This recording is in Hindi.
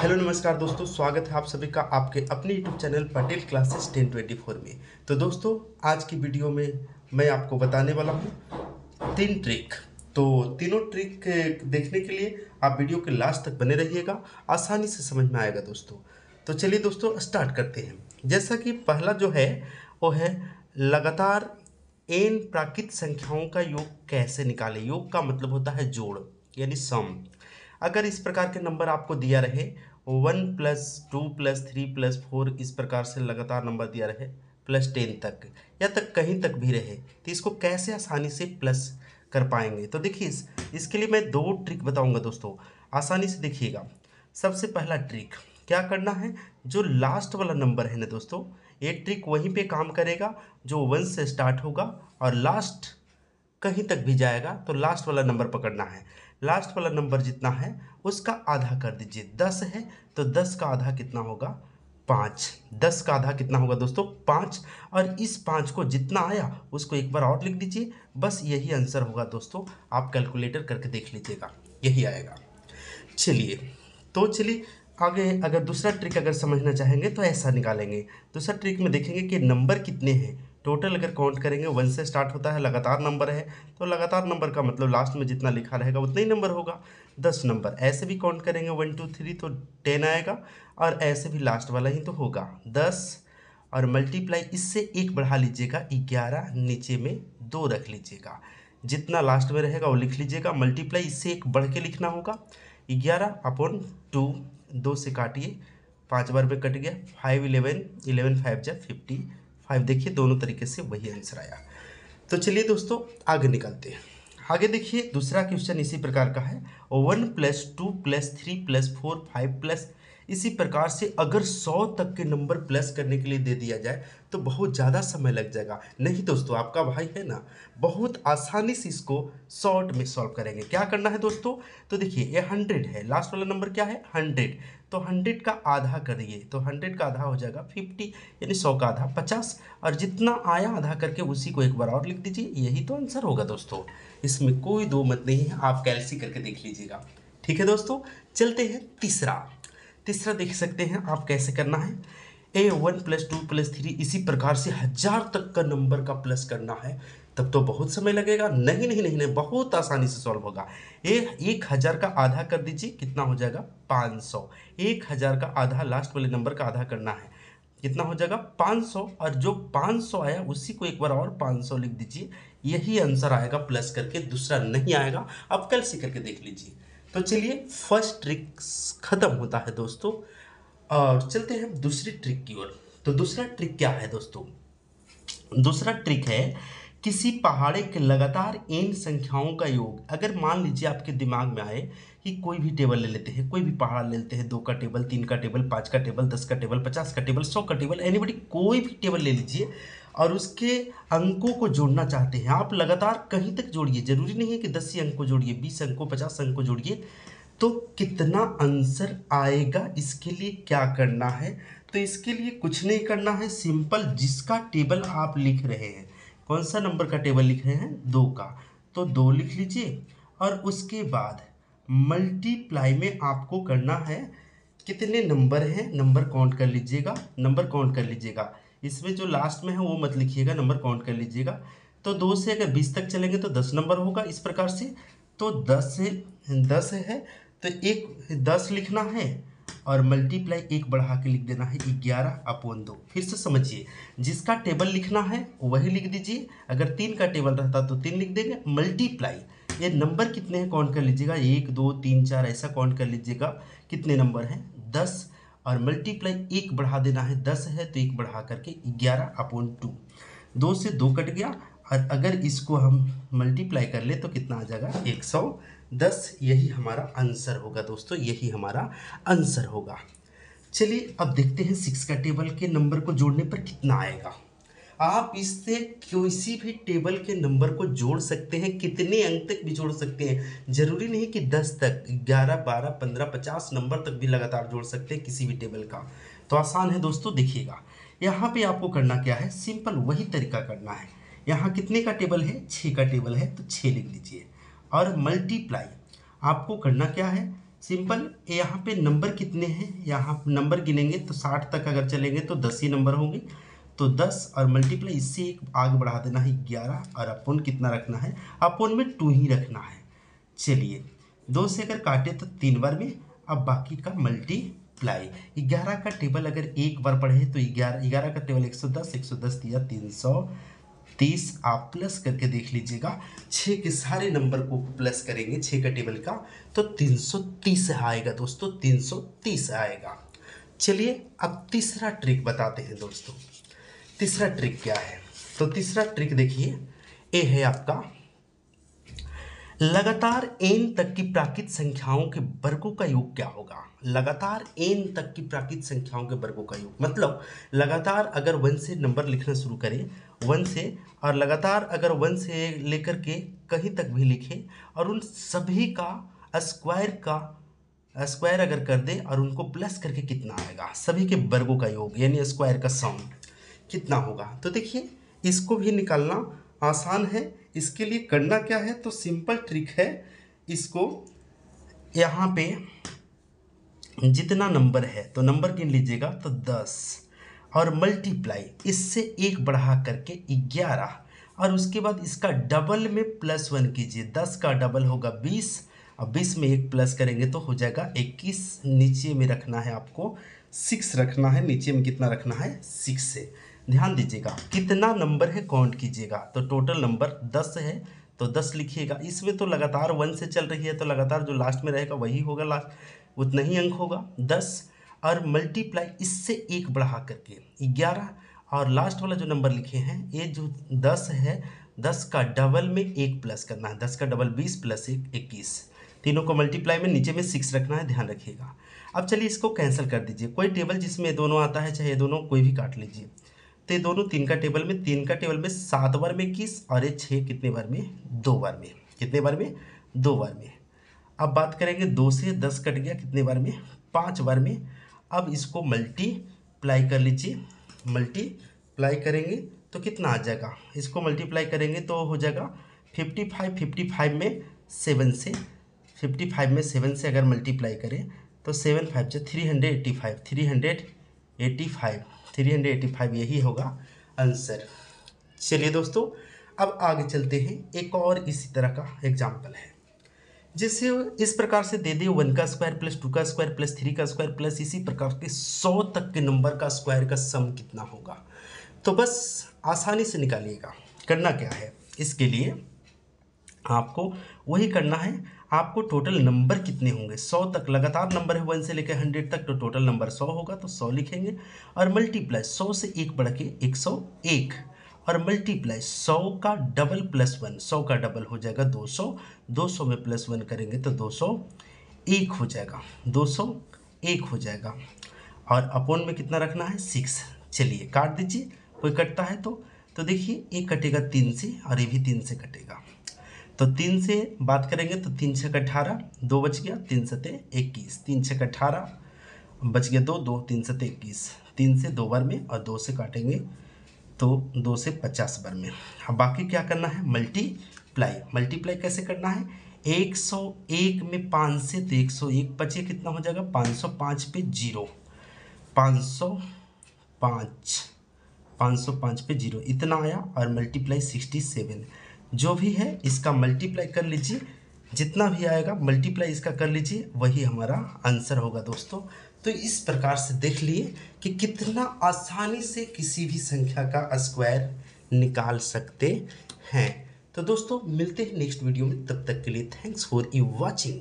हेलो नमस्कार दोस्तों, स्वागत है आप सभी का आपके अपने यूट्यूब चैनल पटेल क्लासेस 1024 में। तो दोस्तों आज की वीडियो में मैं आपको बताने वाला हूँ 3 ट्रिक। तो तीनों ट्रिक देखने के लिए आप वीडियो के लास्ट तक बने रहिएगा, आसानी से समझ में आएगा दोस्तों। तो चलिए दोस्तों स्टार्ट करते हैं। जैसा कि पहला जो है वो है लगातार n प्राकृत संख्याओं का योग कैसे निकालें। योग का मतलब होता है जोड़ यानी सम। अगर इस प्रकार के नंबर आपको दिया रहे 1 + 2 + 3 + 4 इस प्रकार से लगातार नंबर दिया रहे +10 तक या तक कहीं तक भी रहे, तो इसको कैसे आसानी से प्लस कर पाएंगे। तो देखिए इसके लिए मैं 2 ट्रिक बताऊंगा दोस्तों, आसानी से देखिएगा। सबसे पहला ट्रिक क्या करना है, जो लास्ट वाला नंबर है ना दोस्तों, ये ट्रिक वहीं पे काम करेगा जो 1 से स्टार्ट होगा और लास्ट कहीं तक भी जाएगा। तो लास्ट वाला नंबर पकड़ना है। लास्ट वाला नंबर जितना है उसका आधा कर दीजिए। 10 है तो 10 का आधा कितना होगा, 5। 10 का आधा कितना होगा दोस्तों, 5। और इस 5 को जितना आया उसको एक बार और लिख दीजिए, बस यही आंसर होगा दोस्तों। आप कैलकुलेटर करके देख लीजिएगा, यही आएगा। चलिए आगे अगर दूसरा ट्रिक अगर समझना चाहेंगे तो ऐसा निकालेंगे। दूसरा ट्रिक में देखेंगे कि नंबर कितने हैं टोटल। अगर काउंट करेंगे 1 से स्टार्ट होता है, लगातार नंबर है, तो लगातार नंबर का मतलब लास्ट में जितना लिखा रहेगा उतना ही नंबर होगा। 10 नंबर ऐसे भी काउंट करेंगे 1 2 3 तो 10 आएगा, और ऐसे भी लास्ट वाला ही तो होगा 10। और मल्टीप्लाई इससे 1 बढ़ा लीजिएगा 11, नीचे में 2 रख लीजिएगा। जितना लास्ट में रहेगा वो लिख लीजिएगा। मल्टीप्लाई इससे 1 बढ़ के लिखना होगा 11/2। 2 से काटिए, 5 बार में कट गया, 5 11 11 5 जा 55। देखिए दोनों तरीके से वही आंसर आया। तो चलिए दोस्तों आगे निकलते हैं। आगे देखिए दूसरा क्वेश्चन इसी प्रकार का है, 1 + 2 + 3 + 4 5 इसी प्रकार से अगर 100 तक के नंबर प्लस करने के लिए दे दिया जाए तो बहुत ज़्यादा समय लग जाएगा। नहीं दोस्तों, आपका भाई है ना, बहुत आसानी से इसको शॉर्ट में सॉल्व करेंगे। क्या करना है दोस्तों, तो देखिए ये 100 है, लास्ट वाला नंबर क्या है 100, तो 100 का आधा करिए तो 100 का आधा हो जाएगा 50, यानी 100 का आधा 50, और जितना आया आधा करके उसी को एक बार और लिख दीजिए, यही तो आंसर होगा दोस्तों। इसमें कोई दो मत नहीं है, आप कैलसी करके देख लीजिएगा। ठीक है दोस्तों, चलते हैं तीसरा देख सकते हैं आप कैसे करना है। 1 + 2 + 3 इसी प्रकार से 1000 तक का नंबर का प्लस करना है, तब तो बहुत समय लगेगा। नहीं, बहुत आसानी से सॉल्व होगा। 1000 का आधा कर दीजिए, कितना हो जाएगा 500। 1000 का आधा लास्ट वाले नंबर का आधा करना है, कितना हो जाएगा 500, और जो 500 आया उसी को एक बार और 500 लिख दीजिए, यही आंसर आएगा प्लस करके, दूसरा नहीं आएगा। आप कैलसी करके देख लीजिए। तो चलिए फर्स्ट ट्रिक खत्म होता है दोस्तों, और चलते हैं दूसरी ट्रिक की ओर। तो दूसरा ट्रिक क्या है दोस्तों, दूसरा ट्रिक है किसी पहाड़े के लगातार n संख्याओं का योग। अगर मान लीजिए आपके दिमाग में आए कि कोई भी टेबल ले लेते हैं, कोई भी पहाड़ ले लेते हैं, 2 का टेबल, 3 का टेबल, 5 का टेबल, 10 का टेबल, 50 का टेबल, 100 का टेबल, एनीबडी कोई भी टेबल ले लीजिए और उसके अंकों को जोड़ना चाहते हैं आप। लगातार कहीं तक जोड़िए, जरूरी नहीं है कि 10 ही अंक को जोड़िए, 20 अंक को, 50 अंक को जोड़िए। तो कितना आंसर आएगा, इसके लिए क्या करना है, तो इसके लिए कुछ नहीं करना है, सिंपल जिसका टेबल आप लिख रहे हैं, कौन सा नंबर का टेबल लिख रहे हैं 2 का, तो 2 लिख लीजिए। और उसके बाद मल्टीप्लाई में आपको करना है, कितने नंबर हैं नंबर काउंट कर लीजिएगा, नंबर काउंट कर लीजिएगा। इसमें जो लास्ट में है वो मत लिखिएगा, नंबर काउंट कर लीजिएगा। तो 2 से अगर 20 तक चलेंगे तो 10 नंबर होगा इस प्रकार से। तो 10 है तो एक 10 लिखना है, और मल्टीप्लाई 1 बढ़ा के लिख देना है 11/2। फिर से समझिए, जिसका टेबल लिखना है वही लिख दीजिए। अगर 3 का टेबल रहता तो 3 लिख देंगे। मल्टीप्लाई ये नंबर कितने हैं काउंट कर लीजिएगा, 1 2 3 4 ऐसा काउंट कर लीजिएगा, कितने नंबर हैं 10, और मल्टीप्लाई 1 बढ़ा देना है, 10 है तो 1 बढ़ा करके 11/2। 2 से 2 कट गया, और अगर इसको हम मल्टीप्लाई कर ले तो कितना आ जाएगा 110। यही हमारा आंसर होगा दोस्तों, यही हमारा आंसर होगा। चलिए अब देखते हैं 6 का टेबल के नंबर को जोड़ने पर कितना आएगा। आप इससे किसी भी टेबल के नंबर को जोड़ सकते हैं, कितने अंक तक भी जोड़ सकते हैं, जरूरी नहीं कि 10 तक, 11 12 15 50 नंबर तक भी लगातार जोड़ सकते हैं किसी भी टेबल का। तो आसान है दोस्तों, देखिएगा यहाँ पे आपको करना क्या है, सिंपल वही तरीका करना है। यहाँ कितने का टेबल है, 6 का टेबल है तो 6 लिख लीजिए, और मल्टीप्लाई आपको करना क्या है, सिंपल। यहाँ पे नंबर कितने हैं, यहाँ नंबर गिनेंगे तो 60 तक अगर चलेंगे तो 10 ही नंबर होंगे, तो 10 और मल्टीप्लाई इससे एक आगे बढ़ा देना है 11, और अपोन कितना रखना है, अपोन में 2 ही रखना है। चलिए 2 से अगर काटे तो 3 बार में, अब बाकी का मल्टीप्लाई। 11 का टेबल अगर एक बार पढ़े तो 11 का टेबल 110, 110 दिया 330, आप प्लस करके देख लीजिएगा। 6 के सारे नंबर को प्लस करेंगे 6 का टेबल का तो 330 आएगा दोस्तों, 330 आएगा। चलिए अब तीसरा ट्रिक बताते हैं दोस्तों। तीसरा ट्रिक क्या है, तो तीसरा ट्रिक देखिए, ए है आपका लगातार n तक की प्राकृत संख्याओं के वर्गों का योग क्या होगा। लगातार n तक की प्राकृत संख्याओं के वर्गों का योग मतलब लगातार अगर 1 से नंबर लिखना शुरू करें 1 से, और लगातार अगर 1 से लेकर के कहीं तक भी लिखें और उन सभी का स्क्वायर अगर कर दे और उनको प्लस करके कितना आएगा, सभी के वर्गों का योग यानी स्क्वायर का सम कितना होगा। तो देखिए इसको भी निकालना आसान है। इसके लिए करना क्या है, तो सिंपल ट्रिक है, इसको यहाँ पे जितना नंबर है तो नंबर गिन लीजिएगा तो 10 और मल्टीप्लाई इससे एक बढ़ा करके 11, और उसके बाद इसका डबल में +1 कीजिए। 10 का डबल होगा 20, और 20 में एक प्लस करेंगे तो हो जाएगा 21। नीचे में रखना है आपको 6 रखना है, नीचे में कितना रखना है 6 से। ध्यान दीजिएगा कितना नंबर है काउंट कीजिएगा, तो टोटल नंबर 10 है तो 10 लिखिएगा। इसमें तो लगातार 1 से चल रही है तो लगातार जो लास्ट में रहेगा वही होगा, लास्ट उतना ही अंक होगा 10, और मल्टीप्लाई इससे एक बढ़ा करके 11, और लास्ट वाला जो नंबर लिखे हैं ये जो 10 है 10 का डबल में एक प्लस करना है, 10 का डबल 20 + 1 21, तीनों को मल्टीप्लाई में नीचे में 6 रखना है, ध्यान रखिएगा। अब चलिए इसको कैंसिल कर दीजिए, कोई टेबल जिसमें दोनों आता है चाहे दोनों कोई भी काट लीजिए। तो ये दोनों 3 का टेबल में 7 बार में 21, और ये 6 कितने बार में 2 बार में, कितने बार में 2 बार में। अब बात करेंगे 2 से 10 कट गया कितने बार में 5 बार में। अब इसको मल्टीप्लाई कर लीजिए, मल्टीप्लाई करेंगे तो कितना आ जाएगा, इसको मल्टीप्लाई करेंगे तो हो जाएगा 55 में 7 से, 55 में 7 से अगर मल्टीप्लाई करें तो 7 5 से 385 यही होगा आंसर। चलिए दोस्तों अब आगे चलते हैं, एक और इसी तरह का एग्जाम्पल है। जैसे इस प्रकार से दे दे 1 का स्क्वायर + 2 का स्क्वायर + 3 का स्क्वायर प्लस इसी प्रकार के 100 तक के नंबर का स्क्वायर का सम कितना होगा। तो बस आसानी से निकालिएगा। करना क्या है, इसके लिए आपको वही करना है, आपको टोटल नंबर कितने होंगे 100 तक लगातार नंबर है 1 से लेकर 100 तक, तो टोटल नंबर 100 होगा तो 100 लिखेंगे, और मल्टीप्लाई 100 से एक बढ़ के 101, और मल्टीप्लाई 100 का डबल +1, 100 का डबल हो जाएगा 200, 200 में +1 करेंगे तो 201 हो जाएगा, 201 हो जाएगा, और अपोन में कितना रखना है 6। चलिए काट दीजिए, कोई कटता है तो देखिए एक कटेगा 3 से और ये भी 3 से कटेगा, तो 3 से बात करेंगे तो 3 × 18, 2 बच गया, 3 × 7 21, 3 × 18 बच गया 2, 2 3 × 7 21, 3 से 2 बार में और 2 से काटेंगे तो 2 से 50 बार में। अब बाकी क्या करना है मल्टीप्लाई कैसे करना है, 101 में 5 से तो 101 बचे कितना हो जाएगा 505 पे 0, 505 पे 0 इतना आया, और मल्टीप्लाई 67 जो भी है इसका मल्टीप्लाई कर लीजिए, जितना भी आएगा मल्टीप्लाई इसका कर लीजिए, वही हमारा आंसर होगा दोस्तों। तो इस प्रकार से देख लिए कि कितना आसानी से किसी भी संख्या का स्क्वायर निकाल सकते हैं। तो दोस्तों मिलते हैं नेक्स्ट वीडियो में, तब तक के लिए थैंक्स फॉर यू वॉचिंग।